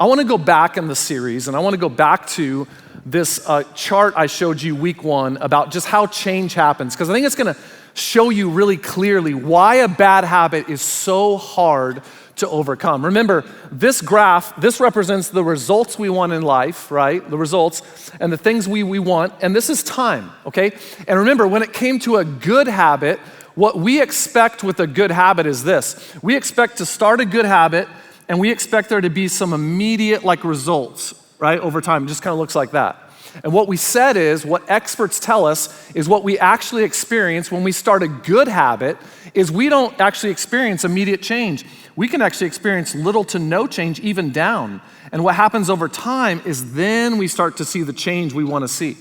I wanna go back in the series, and I wanna go back to this chart I showed you week 1 about just how change happens, because I think it's gonna show you really clearly why a bad habit is so hard to overcome. Remember, this graph, this represents the results we want in life, right? The results and the things we want, and this is time, okay? And remember, when it came to a good habit, what we expect with a good habit is this. We expect to start a good habit, and we expect there to be some immediate results, right? Over time, it just kind of looks like that. And what we said is, what experts tell us is what we actually experience when we start a good habit is we don't actually experience immediate change. We can actually experience little to no change, even down. And what happens over time is then we start to see the change we want to see.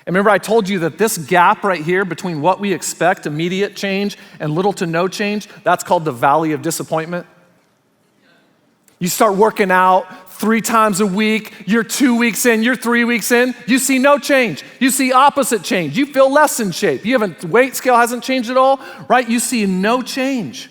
And remember, I told you that this gap right here between what we expect, immediate change, and little to no change, that's called the valley of disappointment. You start working out 3 times a week, you're 2 weeks in, you're 3 weeks in, you see no change. You see opposite change. You feel less in shape. Weight scale hasn't changed at all, right? You see no change.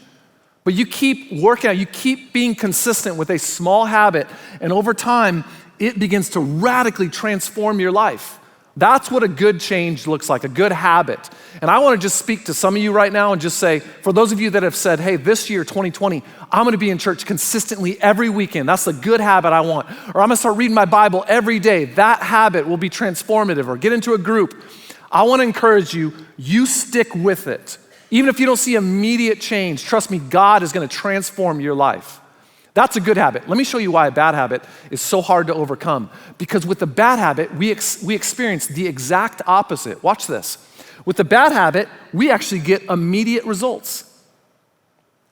But you keep working out, you keep being consistent with a small habit, and over time, it begins to radically transform your life. That's what a good change looks like, a good habit. And I want to just speak to some of you right now and just say, for those of you that have said, hey, this year, 2020, I'm going to be in church consistently every weekend. That's the good habit I want. Or I'm going to start reading my Bible every day. That habit will be transformative. Or get into a group. I want to encourage you, you stick with it. Even if you don't see immediate change, trust me, God is going to transform your life. That's a good habit. Let me show you why a bad habit is so hard to overcome. Because with the bad habit, we experience the exact opposite. Watch this. With the bad habit, we actually get immediate results.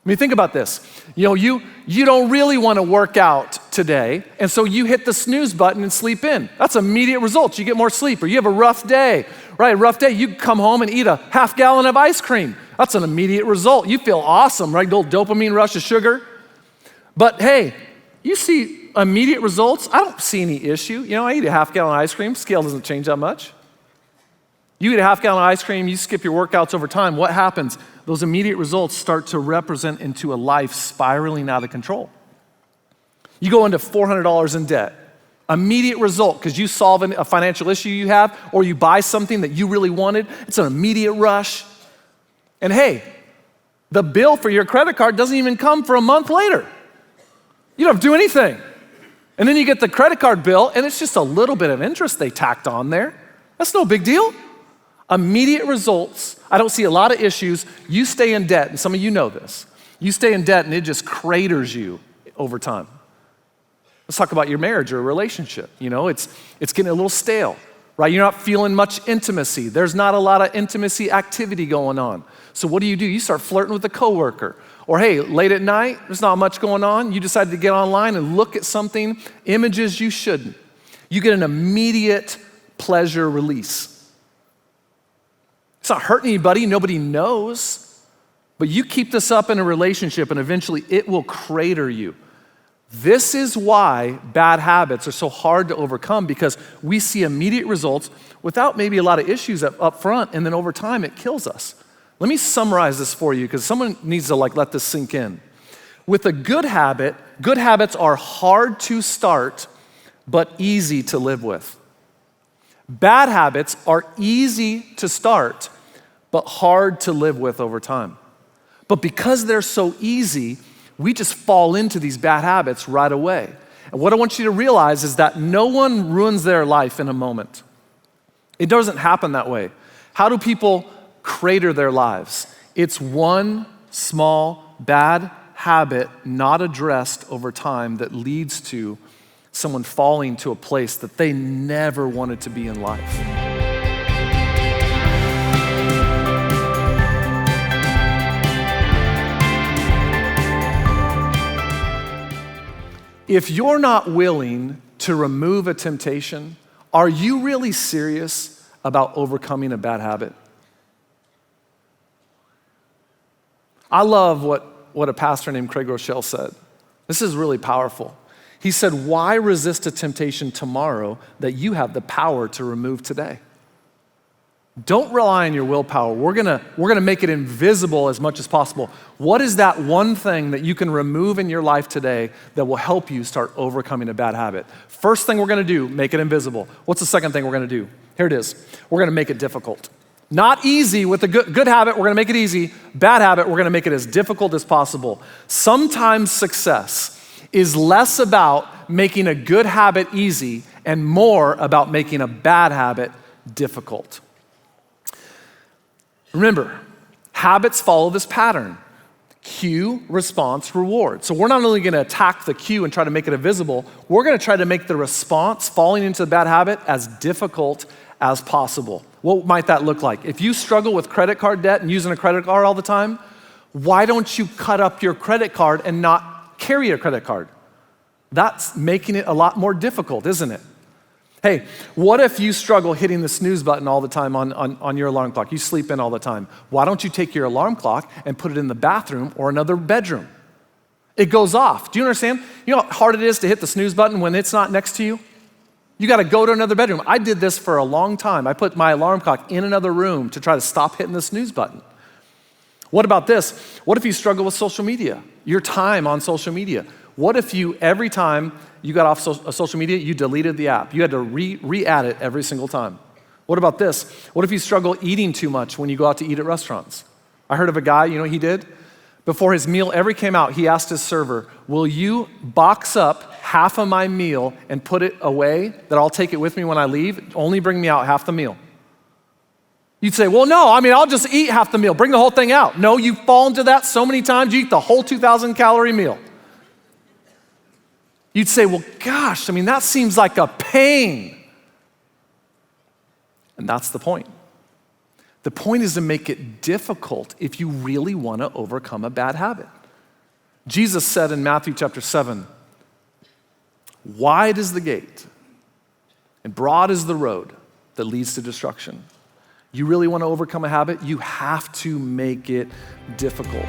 I mean, think about this. You don't really want to work out today, and so you hit the snooze button and sleep in. That's immediate results. You get more sleep. Or you have a rough day, right? A rough day, you come home and eat a half gallon of ice cream. That's an immediate result. You feel awesome, right? Little dopamine rush of sugar. But hey, you see immediate results. I don't see any issue. I eat a half gallon of ice cream. Scale doesn't change that much. You eat a half gallon of ice cream, you skip your workouts over time. What happens? Those immediate results start to represent into a life spiraling out of control. You go into $400 in debt. Immediate result, because you solve a financial issue you have, or you buy something that you really wanted. It's an immediate rush. And hey, the bill for your credit card doesn't even come for a month later. You don't have to do anything. And then you get the credit card bill, and it's just a little bit of interest they tacked on there. That's no big deal. Immediate results. I don't see a lot of issues. You stay in debt, and some of you know this. You stay in debt, and it just craters you over time. Let's talk about your marriage or a relationship. It's getting a little stale, right? You're not feeling much intimacy. There's not a lot of intimacy activity going on. So what do? You start flirting with a coworker. Or hey, late at night, there's not much going on. You decided to get online and look at something, images you shouldn't. You get an immediate pleasure release. It's not hurting anybody, nobody knows. But you keep this up in a relationship and eventually it will crater you. This is why bad habits are so hard to overcome, because we see immediate results without maybe a lot of issues up front, and then over time it kills us. Let me summarize this for you, because someone needs to let this sink in. With a good habit, good habits are hard to start, but easy to live with. Bad habits are easy to start, but hard to live with over time. But because they're so easy, we just fall into these bad habits right away. And what I want you to realize is that no one ruins their life in a moment. It doesn't happen that way. How do people crater their lives? It's one small bad habit not addressed over time that leads to someone falling to a place that they never wanted to be in life. If you're not willing to remove a temptation, are you really serious about overcoming a bad habit? I love what a pastor named Craig Rochelle said. This is really powerful. He said, why resist a temptation tomorrow that you have the power to remove today? Don't rely on your willpower. We're gonna make it invisible as much as possible. What is that one thing that you can remove in your life today that will help you start overcoming a bad habit? First thing we're gonna do, make it invisible. What's the second thing we're gonna do? Here it is. We're gonna make it difficult. Not easy. With a good habit, we're gonna make it easy. Bad habit, we're gonna make it as difficult as possible. Sometimes success is less about making a good habit easy and more about making a bad habit difficult. Remember, habits follow this pattern: cue, response, reward. So we're not only gonna attack the cue and try to make it invisible, we're gonna try to make the response, falling into the bad habit, as difficult as possible. What might that look like? If you struggle with credit card debt and using a credit card all the time, why don't you cut up your credit card and not carry a credit card? That's making it a lot more difficult, isn't it? Hey, what if you struggle hitting the snooze button all the time on your alarm clock? You sleep in all the time. Why don't you take your alarm clock and put it in the bathroom or another bedroom? It goes off. Do you understand? You know how hard it is to hit the snooze button when it's not next to you? You gotta go to another bedroom. I did this for a long time. I put my alarm clock in another room to try to stop hitting the snooze button. What about this? What if you struggle with social media? Your time on social media. What if you, every time you got off social media, you deleted the app? You had to re-add it every single time. What about this? What if you struggle eating too much when you go out to eat at restaurants? I heard of a guy, you know what he did? Before his meal ever came out, he asked his server, will you box up half of my meal and put it away that I'll take it with me when I leave? Only bring me out half the meal. You'd say, well, no, I'll just eat half the meal. Bring the whole thing out. No, you fall into that so many times, you eat the whole 2,000 calorie meal. You'd say, well, gosh, that seems like a pain. And that's the point. The point is to make it difficult if you really want to overcome a bad habit. Jesus said in Matthew chapter 7, wide is the gate and broad is the road that leads to destruction. You really want to overcome a habit, you have to make it difficult.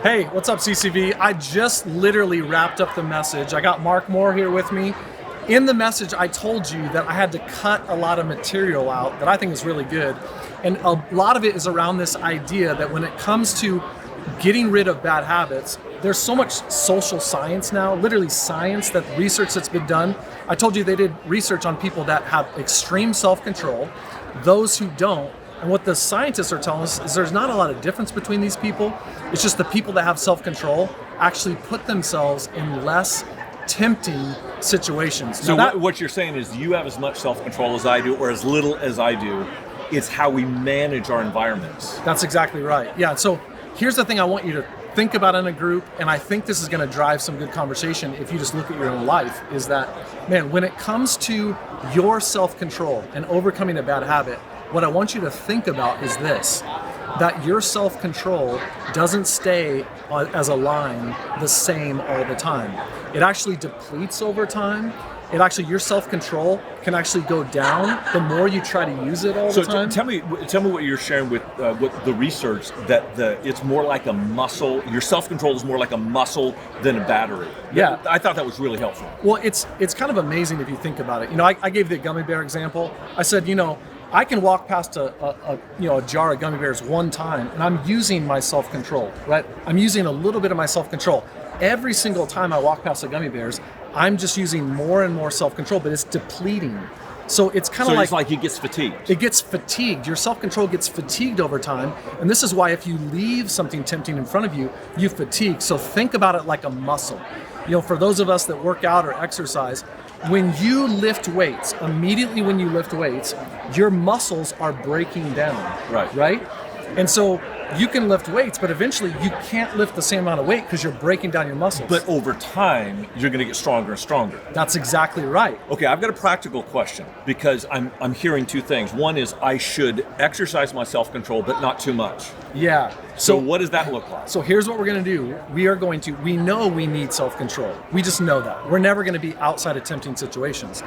Hey, what's up, CCV? I just literally wrapped up the message. I got Mark Moore here with me. In the message, I told you that I had to cut a lot of material out that I think is really good. And a lot of it is around this idea that when it comes to getting rid of bad habits, there's so much social science now, literally science, that research that's been done. I told you they did research on people that have extreme self-control, those who don't. And what the scientists are telling us is there's not a lot of difference between these people. It's just the people that have self-control actually put themselves in less tempting situations. So what you're saying is you have as much self-control as I do, or as little as I do. It's how we manage our environments. That's exactly right. Yeah, so here's the thing I want you to think about in a group, and I think this is gonna drive some good conversation if you just look at your own life, is that, man, when it comes to your self-control and overcoming a bad habit, what I want you to think about is this, that your self-control doesn't stay as a line the same all the time. It actually depletes over time. Your self-control can actually go down the more you try to use it all the time. Tell me what you're sharing with the research, that it's more like a muscle. Your self-control is more like a muscle than a battery. Yeah. I thought that was really helpful. Well, it's kind of amazing if you think about it. I gave the gummy bear example. I said, I can walk past a jar of gummy bears one time, and I'm using my self-control, right? I'm using a little bit of my self-control. Every single time I walk past the gummy bears, I'm just using more and more self-control, but it's depleting. So it's kind of it's like it gets fatigued. It gets fatigued. Your self-control gets fatigued over time. And this is why if you leave something tempting in front of you, you fatigue. So think about it like a muscle. For those of us that work out or exercise, when you lift weights, immediately when you lift weights, your muscles are breaking down. Right? And so you can lift weights, but eventually you can't lift the same amount of weight because you're breaking down your muscles. But over time, you're going to get stronger and stronger. That's exactly right. Okay, I've got a practical question, because I'm hearing two things. One is I should exercise my self-control, but not too much. Yeah. So what does that look like? So here's what we're going to do. We know we need self-control. We just know that. We're never going to be outside of tempting situations.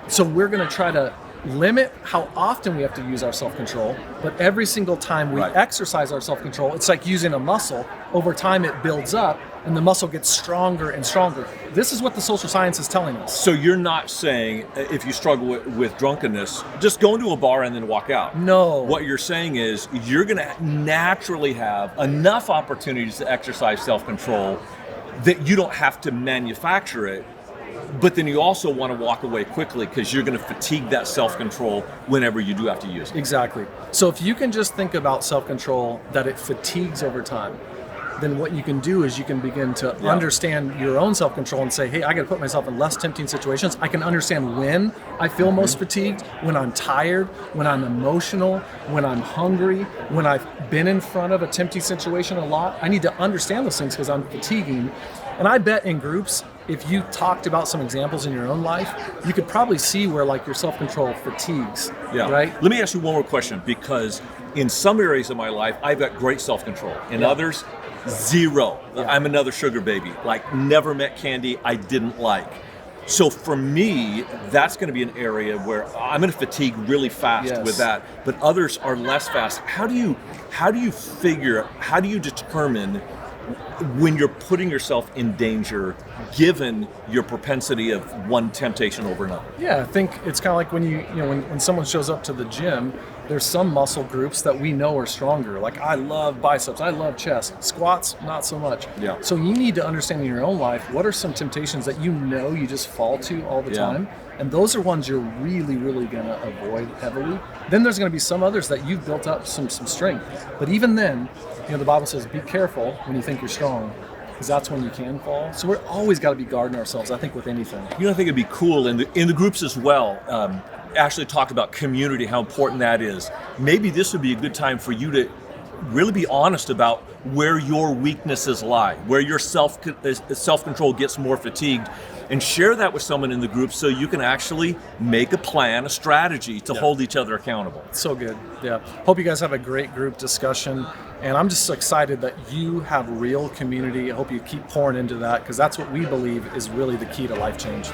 So we're going to try to limit how often we have to use our self-control, but every single time we Right. exercise our self-control, it's like using a muscle. Over time it builds up and the muscle gets stronger and stronger. This is what the social science is telling us. So you're not saying if you struggle with drunkenness, just go into a bar and then walk out. No. What you're saying is you're going to naturally have enough opportunities to exercise self-control that you don't have to manufacture it. But then you also want to walk away quickly because you're going to fatigue that self-control whenever you do have to use it. Exactly. So if you can just think about self-control, that it fatigues over time, then what you can do is you can begin to understand your own self-control and say, hey, I got to put myself in less tempting situations. I can understand when I feel most fatigued, when I'm tired, when I'm emotional, when I'm hungry, when I've been in front of a tempting situation a lot. I need to understand those things because I'm fatiguing. And I bet in groups, if you talked about some examples in your own life, you could probably see where like your self-control fatigues, right? Let me ask you one more question, because in some areas of my life, I've got great self-control. In others, zero. I'm another sugar baby. Like never met candy I didn't like. So for me, that's going to be an area where I'm going to fatigue really fast with that. But others are less fast. How do you determine when you're putting yourself in danger, given your propensity of one temptation over another? Yeah, I think it's kind of like when someone shows up to the gym, there's some muscle groups that we know are stronger. Like I love biceps, I love chest. Squats, not so much. Yeah. So you need to understand in your own life, what are some temptations that you know you just fall to all the time? And those are ones you're really, really going to avoid heavily. Then there's going to be some others that you've built up some strength. But even then, the Bible says, be careful when you think you're strong, because that's when you can fall. So we're always got to be guarding ourselves, I think, with anything. I think it'd be cool in the groups as well. Ashley talked about community, how important that is. Maybe this would be a good time for you to really be honest about where your weaknesses lie, where your self-control gets more fatigued, and share that with someone in the group so you can actually make a plan, a strategy to hold each other accountable. So good. Yeah. Hope you guys have a great group discussion. And I'm just excited that you have real community. I hope you keep pouring into that, because that's what we believe is really the key to life change.